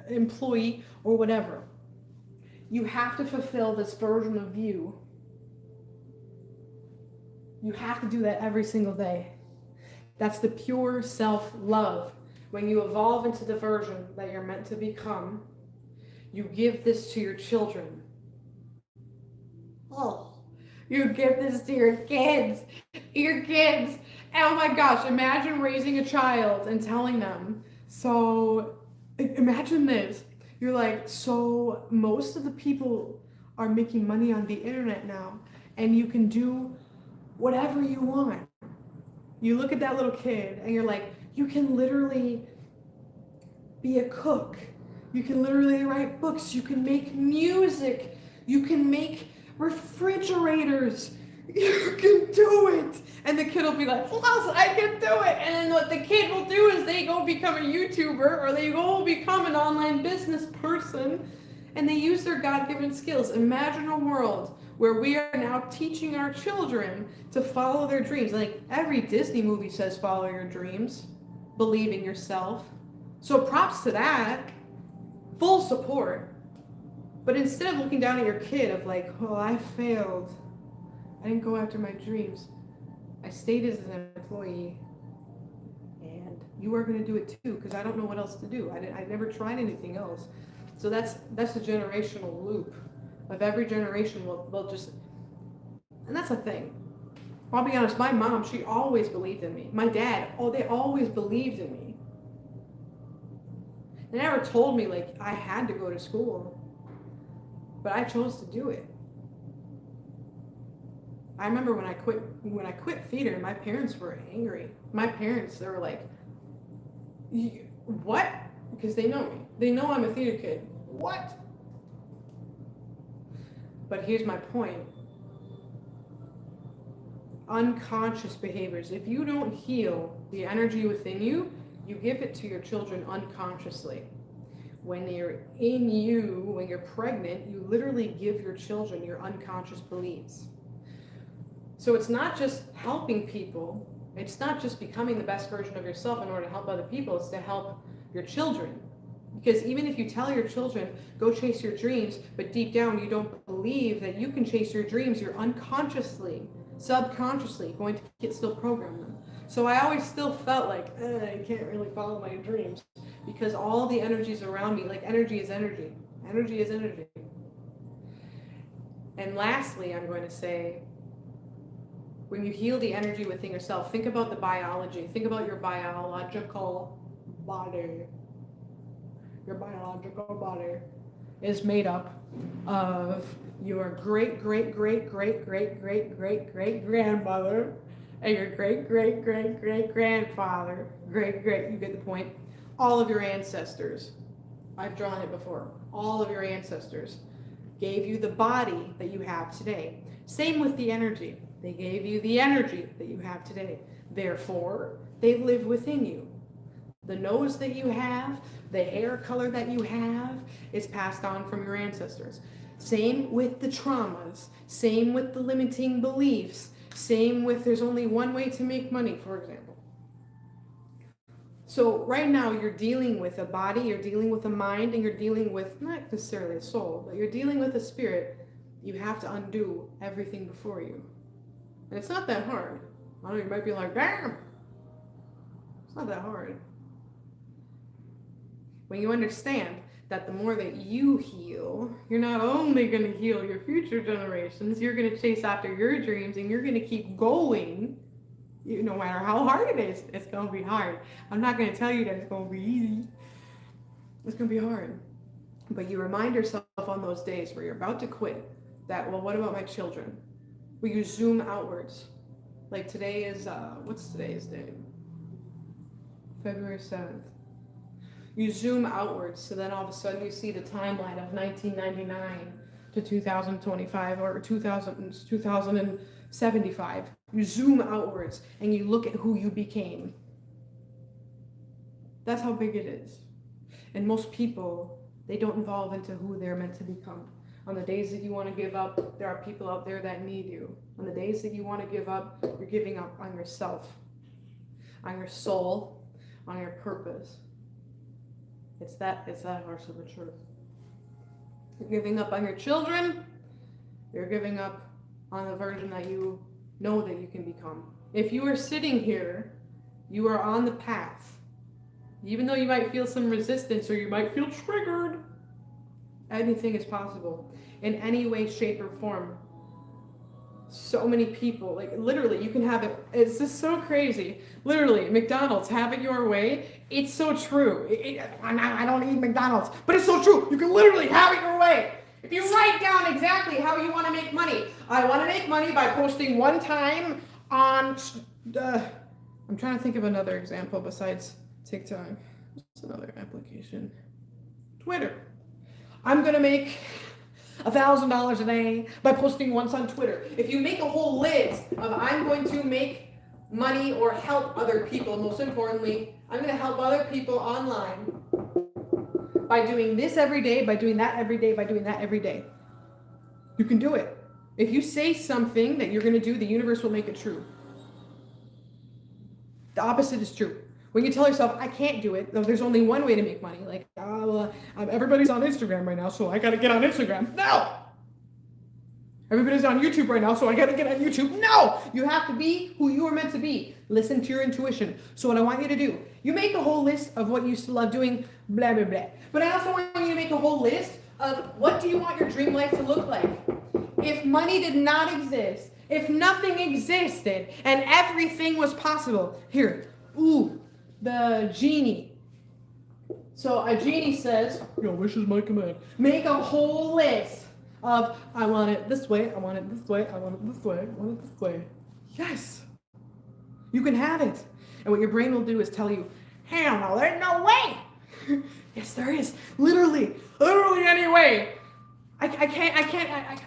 A: employee or whatever, you have to fulfill this version of you. You have to do that every single day. That's the pure self-love. When you evolve into the version that you're meant to become, you give this to your children. Oh, you give this to your kids. Your kids. Oh my gosh, imagine raising a child and telling them, so imagine this. You're like, so most of the people are making money on the internet now, and you can do whatever you want. You look at that little kid and you're like, you can literally be a cook. You can literally write books. You can make music. You can make refrigerators. You can do it. And the kid will be like, yes, I can do it. And then what the kid will do is they go become a YouTuber or they go become an online business person and they use their God-given skills. Imagine a world where we are now teaching our children to follow their dreams. Like every Disney movie says, follow your dreams, believe in yourself. So props to that, full support. But instead of looking down at your kid of like, oh, I failed. I didn't go after my dreams. I stayed as an employee. And you are going to do it too, because I don't know what else to do. I never tried anything else. So that's a generational loop of every generation will just, and that's the thing. I'll be honest, my mom, she always believed in me. My dad, they always believed in me. They never told me like I had to go to school, but I chose to do it. I remember when I quit theater, my parents were angry. My parents, they were like, what? Because they know me. They know I'm a theater kid. What? But here's my point. Unconscious behaviors. If you don't heal the energy within you, you give it to your children unconsciously. When you're when you're pregnant, you literally give your children your unconscious beliefs. So it's not just helping people. It's not just becoming the best version of yourself in order to help other people. It's to help your children. Because even if you tell your children, go chase your dreams, but deep down you don't believe that you can chase your dreams, you're unconsciously, subconsciously going to still program them. So I always still felt like, I can't really follow my dreams because all the energies around me, like energy is energy. Energy is energy. And lastly, I'm going to say, when you heal the energy within yourself, think about the biology. Think about your biological body. Your biological body is made up of your great grandmother and your great grandfather, you get the point, all of your ancestors. I've drawn it before. All of your ancestors gave you the body that you have today. Same with the energy. They gave you the energy that you have today. Therefore, they live within you. The nose that you have, the hair color that you have is passed on from your ancestors. Same with the traumas. Same with the limiting beliefs. Same with there's only one way to make money, for example. So right now you're dealing with a body, you're dealing with a mind, and you're dealing with not necessarily a soul, but you're dealing with a spirit. You have to undo everything before you. And it's not that hard. I know you might be like, damn. It's not that hard. When you understand that the more that you heal, you're not only going to heal your future generations, you're going to chase after your dreams and you're going to keep going, no matter how hard it is. It's going to be hard. I'm not going to tell you that it's going to be easy. It's going to be hard. But you remind yourself on those days where you're about to quit that, well, what about my children? Will you zoom outwards? Like today is, what's today's date? February 7th. You zoom outwards, so then all of a sudden you see the timeline of 1999 to 2025 or 2075. You zoom outwards and you look at who you became. That's how big it is. And most people, they don't evolve into who they're meant to become. On the days that you want to give up, there are people out there that need you. On the days that you want to give up, you're giving up on yourself, on your soul, on your purpose. It's that harsh of a truth. You're giving up on your children. You're giving up on the version that you know that you can become. If you are sitting here, you are on the path. Even though you might feel some resistance or you might feel triggered, anything is possible in any way, shape, or form. So many people, like literally, you can have it. It's just so crazy. Literally, McDonald's, have it your way. It's so true. I don't eat McDonald's, but it's so true. You can literally have it your way. If you write down exactly how you want to make money. I want to make money by posting one time on, I'm trying to think of another example besides TikTok. What's another application? Twitter. I'm going to make $1,000 a day by posting once on Twitter. If you make a whole list of I'm going to make money or help other people, most importantly, I'm going to help other people online by doing this every day, by doing that every day, by doing that every day. You can do it. If you say something that you're going to do, the universe will make it true. The opposite is true. When you tell yourself, I can't do it, there's only one way to make money. Like, everybody's on Instagram right now, so I got to get on Instagram. No! Everybody's on YouTube right now, so I got to get on YouTube. No! You have to be who you are meant to be. Listen to your intuition. So what I want you to do, you make a whole list of what you still love doing, blah, blah, blah. But I also want you to make a whole list of what do you want your dream life to look like. If money did not exist, if nothing existed, and everything was possible. Here, the genie. So a genie says, your wish is my command. Make a whole list of, I want it this way, I want it this way, I want it this way, I want it this way. Yes. You can have it. And what your brain will do is tell you, hell no, there's no way. Yes, there is. Literally any way. I can't.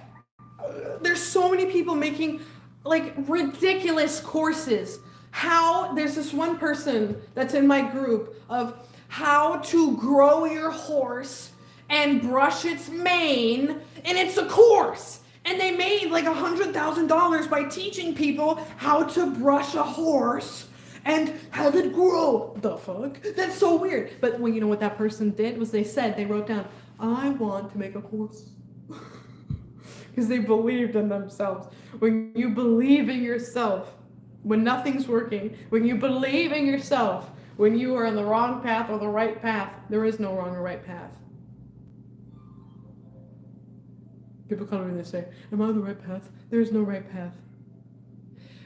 A: There's so many people making like ridiculous courses. There's this one person that's in my group of how to grow your horse and brush its mane, and it's a course. And they made like $100,000 by teaching people how to brush a horse and have it grow. The fuck? That's so weird. But well, you know what that person did was they wrote down, I want to make a course. Because they believed in themselves. When you believe in yourself, when nothing's working, when you believe in yourself, when you are on the wrong path or the right path, there is no wrong or right path. People come to me and they say, am I on the right path? There is no right path.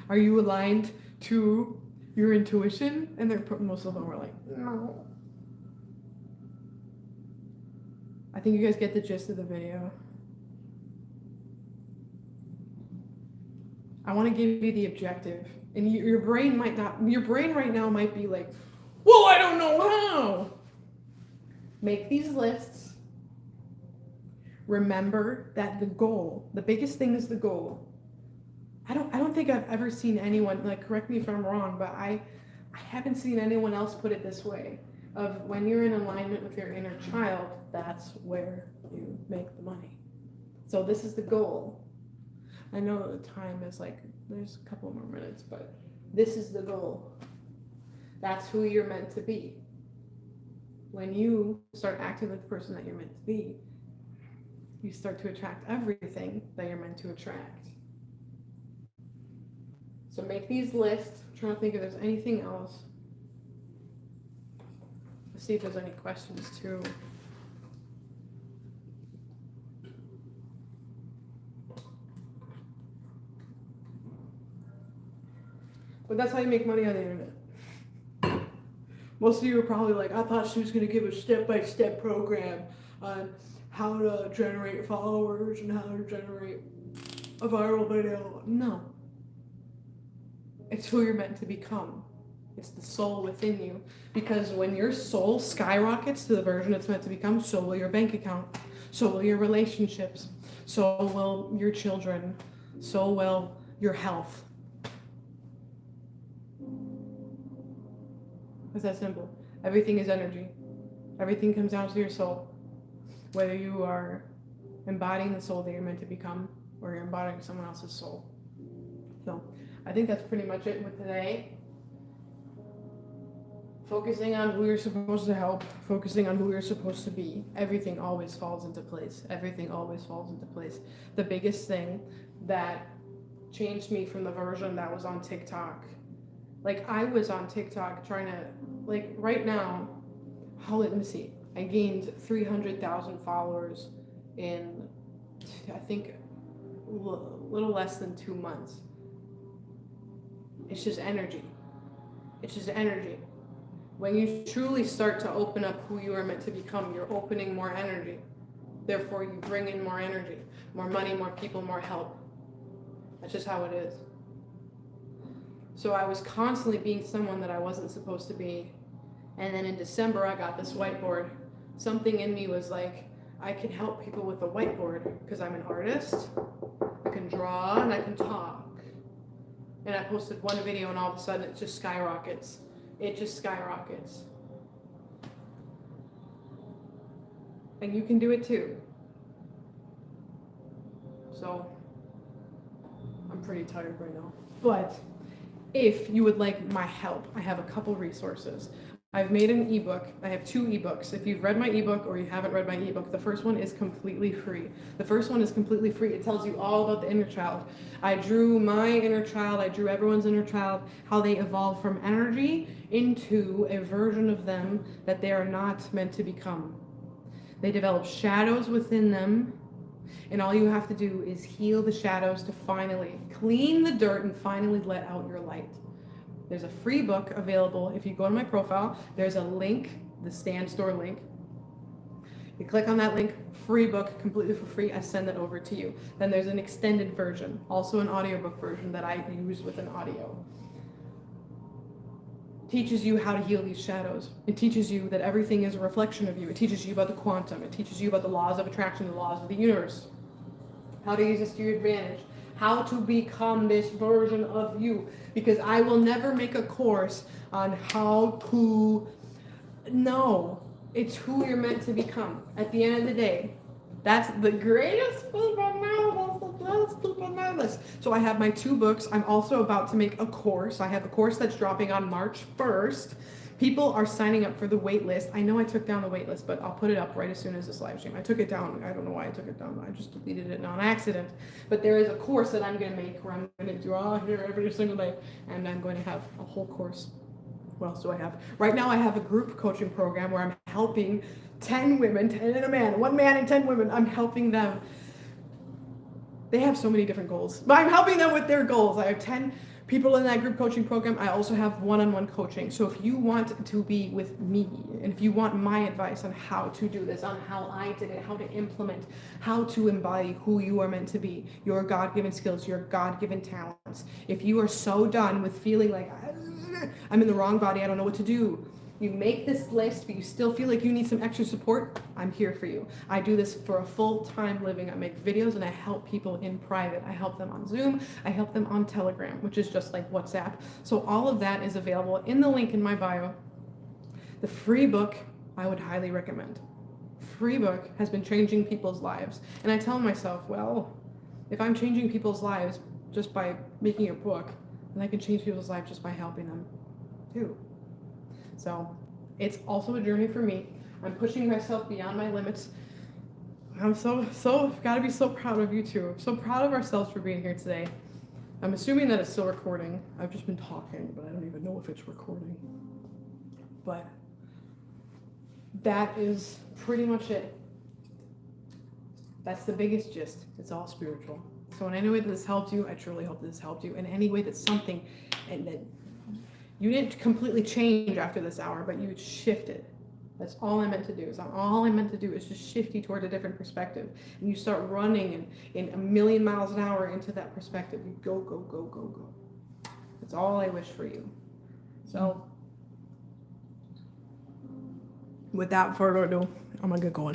A: Are you aligned to your intuition? And most of them were like, no. I think you guys get the gist of the video. I want to give you the objective. And your brain right now might be like, well, I don't know how. Make these lists. Remember that the biggest thing is the goal. I don't think I've ever seen anyone, like, correct me if I'm wrong, but I haven't seen anyone else put it this way. Of when you're in alignment with your inner child, that's where you make the money. So this is the goal. I know the time is like, there's a couple more minutes, but this is the goal. That's who you're meant to be. When you start acting like the person that you're meant to be, you start to attract everything that you're meant to attract. So make these lists. I'm trying to think if there's anything else. Let's see if there's any questions too. But that's how you make money on the internet. Most of you are probably like, I thought she was going to give a step-by-step program on how to generate followers and how to generate a viral video. No. It's who you're meant to become. It's the soul within you. Because when your soul skyrockets to the version it's meant to become, so will your bank account. So will your relationships. So will your children. So will your health. It's that simple. Everything is energy. Everything comes down to your soul. Whether you are embodying the soul that you're meant to become or you're embodying someone else's soul. So I think that's pretty much it with today. Focusing on who you're supposed to help, focusing on who you're supposed to be. Everything always falls into place. Everything always falls into place. The biggest thing that changed me from the version that was on TikTok. Like, I was on TikTok trying to, like, right now, let me see. I gained 300,000 followers in, I think, a little less than 2 months. It's just energy. It's just energy. When you truly start to open up who you are meant to become, you're opening more energy. Therefore, you bring in more energy, more money, more people, more help. That's just how it is. So I was constantly being someone that I wasn't supposed to be. And then in December, I got this whiteboard. Something in me was like, I can help people with a whiteboard because I'm an artist. I can draw and I can talk. And I posted one video and all of a sudden it just skyrockets. It just skyrockets. And you can do it too. So, I'm pretty tired right now. But if you would like my help, I have a couple resources. I've made an ebook. I have 2 ebooks. If you've read my ebook or you haven't read my ebook, the first one is completely free. The first one is completely free. It tells you all about the inner child. I drew my inner child. I drew everyone's inner child, how they evolve from energy into a version of them that they are not meant to become. They develop shadows within them, and all you have to do is heal the shadows to finally clean the dirt and finally let out your light. There's a free book available. If you go to my profile, there's a link, the Stand Store link. You click on that link, free book, completely for free. I send that over to you. Then there's an extended version, also an audiobook version that I use with an audio. It teaches you how to heal these shadows. It teaches you that everything is a reflection of you. It teaches you about the quantum. It teaches you about the laws of attraction, the laws of the universe. How to use this to your advantage. How to become this version of you. Because I will never make a course on how to... No. It's who you're meant to become. At the end of the day, that's the greatest people know. That's the best people know this. So I have my 2 books. I'm also about to make a course. I have a course that's dropping on March 1st. People are signing up for the wait list. I know I took down the wait list, but I'll put it up right as soon as this live stream. I took it down. I don't know why I took it down. I just deleted it on accident. But there is a course that I'm going to make where I'm going to draw here every single day. And I'm going to have a whole course. What else do I have? Right now I have a group coaching program where I'm helping 10 women, 10 and a man, 1 man and 10 women. I'm helping them. They have so many different goals, but I'm helping them with their goals. I have 10 people in that group coaching program. I also have one-on-one coaching. So if you want to be with me, and if you want my advice on how to do this, on how I did it, how to implement, how to embody who you are meant to be, your God-given skills, your God-given talents. If you are so done with feeling like I'm in the wrong body, I don't know what to do, you make this list, but you still feel like you need some extra support, I'm here for you. I do this for a full-time living. I make videos and I help people in private. I help them on Zoom. I help them on Telegram, which is just like WhatsApp. So all of that is available in the link in my bio. The free book, I would highly recommend. Free book has been changing people's lives. And I tell myself, well, if I'm changing people's lives just by making a book, then I can change people's lives just by helping them too. So it's also a journey for me. I'm pushing myself beyond my limits. I'm so gotta be so proud of you too. I'm so proud of ourselves for being here today. I'm assuming that it's still recording. I've just been talking, but I don't even know if it's recording. But that is pretty much it. That's the biggest gist. It's all spiritual. So in any way that this helped you, I truly hope this helped you. In any way that's something and that you didn't completely change after this hour, but you shifted. That's all I meant to do. All I meant to do is just shift you toward a different perspective. And you start running in a million miles an hour into that perspective. You go, go, go, go, go. That's all I wish for you. So, without further ado, I'm going to get going.